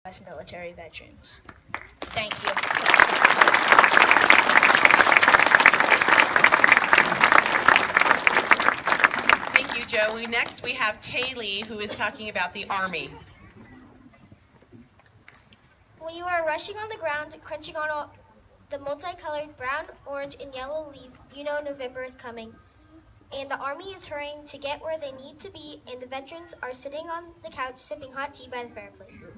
as military veterans. Thank you. Thank you, Joe. Next, we have Taylor, who is talking about the Army. When you are rushing on the ground, crunching on all the multicolored brown, orange, and yellow leaves, you know November is coming. And the Army is hurrying to get where they need to be, and the veterans are sitting on the couch sipping hot tea by the fireplace.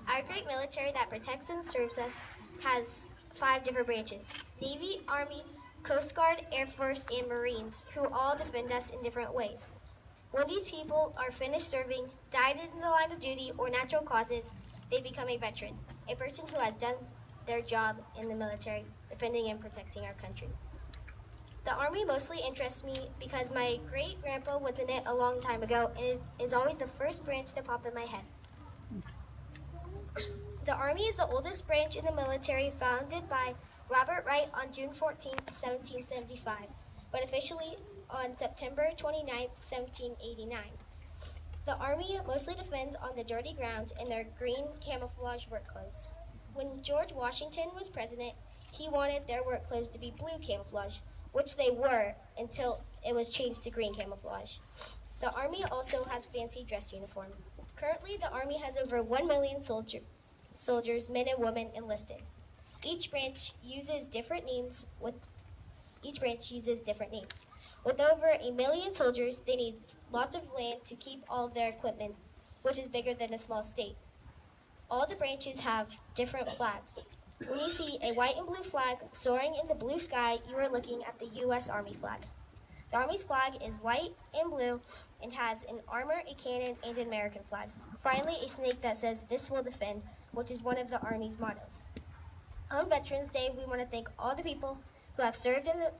Our great military that protects and serves us has 5 different branches: Navy, Army, Coast Guard, Air Force, and Marines, who all defend us in different ways. When these people are finished serving, died in the line of duty, or natural causes, they become a veteran, a person who has done their job in the military, defending and protecting our country. The Army mostly interests me because my great-grandpa was in it a long time ago, and it is always the first branch to pop in my head. The Army is the oldest branch in the military, founded by Robert Wright on June 14, 1775, but officially on September 29, 1789. The Army mostly defends on the dirty ground in their green camouflage work clothes. When George Washington was president, he wanted their work clothes to be blue camouflage, which they were until it was changed to green camouflage. The Army also has fancy dress uniform. Currently, the Army has over 1 million soldiers, men and women, enlisted. Each branch uses different names. With over 1 million soldiers, they need lots of land to keep all of their equipment, which is bigger than a small state. All the branches have different flags. When you see a white and blue flag soaring in the blue sky, you are looking at the U.S. Army flag. The Army's flag is white and blue and has an armor, a cannon, and an American flag. Finally, a snake that says, "This will defend," which is one of the Army's mottos. On Veterans Day, we want to thank all the people who have served in the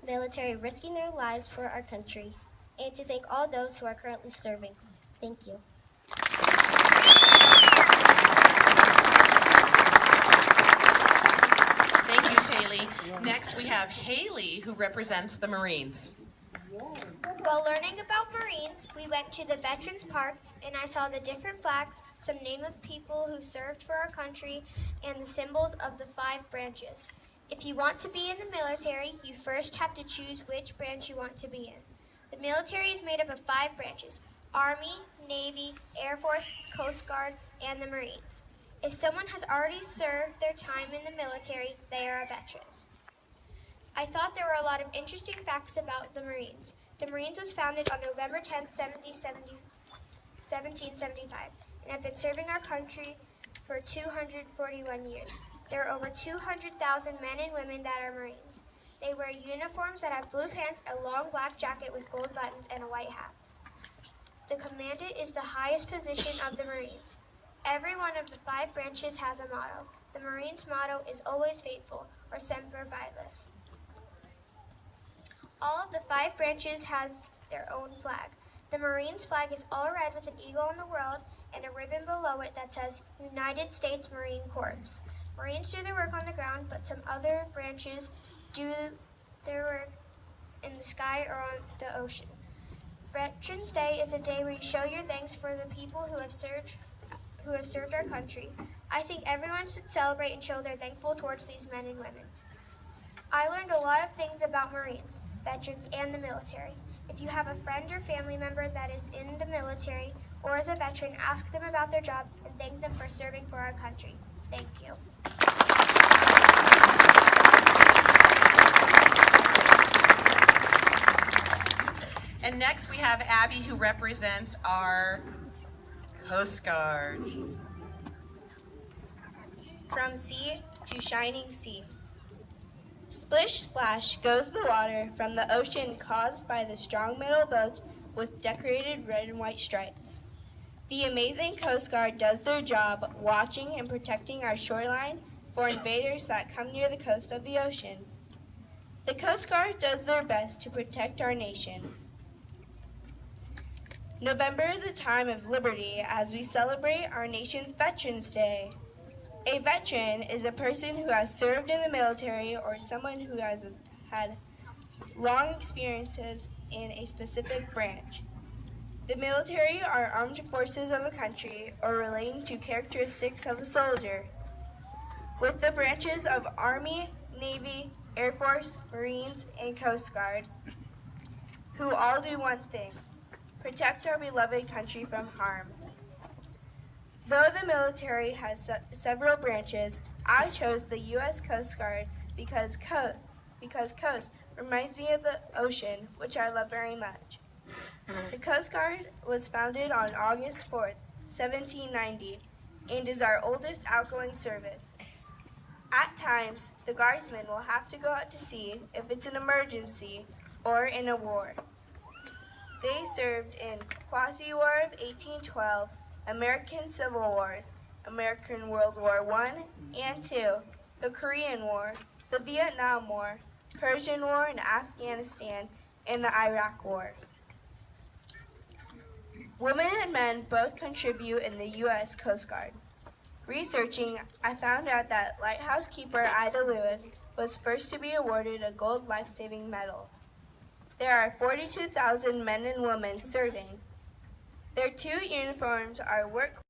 military, risking their lives for our country, and to thank all those who are currently serving. Thank you. Thank you, Taylor. Next, we have Haley, who represents the Marines. While learning about Marines, we went to the Veterans Park and I saw the different flags, some name of people who served for our country, and the symbols of the 5 branches. If you want to be in the military, you first have to choose which branch you want to be in. The military is made up of 5 branches: Army, Navy, Air Force, Coast Guard, and the Marines. If someone has already served their time in the military, they are a veteran. I thought there were a lot of interesting facts about the Marines. The Marines was founded on November 10, 1775, and have been serving our country for 241 years. There are over 200,000 men and women that are Marines. They wear uniforms that have blue pants, a long black jacket with gold buttons, and a white hat. The commandant is the highest position of the Marines. Every one of the 5 branches has a motto. The Marines' motto is "Always Faithful," or "Semper Fidelis." All of the 5 branches has their own flag. The Marines' flag is all red with an eagle on the world and a ribbon below it that says United States Marine Corps. Marines do their work on the ground, but some other branches do their work in the sky or on the ocean. Veterans Day is a day where you show your thanks for the people who have served our country. I think everyone should celebrate and show their thankful towards these men and women. I learned a lot of things about Marines, veterans, and the military. If you have a friend or family member that is in the military or is a veteran, ask them about their job and thank them for serving for our country. Thank you. And next, we have Abby, who represents our Coast Guard. From sea to shining sea. Splish splash goes the water from the ocean caused by the strong metal boats with decorated red and white stripes. The amazing Coast Guard does their job watching and protecting our shoreline for invaders that come near the coast of the ocean. The Coast Guard does their best to protect our nation. November is a time of liberty as we celebrate our nation's Veterans Day. A veteran is a person who has served in the military or someone who has had long experiences in a specific branch. The military are armed forces of a country or relating to characteristics of a soldier, with the branches of Army, Navy, Air Force, Marines, and Coast Guard, who all do one thing: protect our beloved country from harm. Though the military has several branches, I chose the U.S. Coast Guard because coast reminds me of the ocean, which I love very much. The Coast Guard was founded on August 4th, 1790, and is our oldest outgoing service. At times, the guardsmen will have to go out to sea if it's an emergency or in a war. They served in Quasi-War of 1812, American Civil Wars, American World War I and II, the Korean War, the Vietnam War, Persian War in Afghanistan, and the Iraq War. Women and men both contribute in the U.S. Coast Guard. Researching, I found out that lighthouse keeper Ida Lewis was first to be awarded a gold life-saving medal. There are 42,000 men and women serving. Their two uniforms are work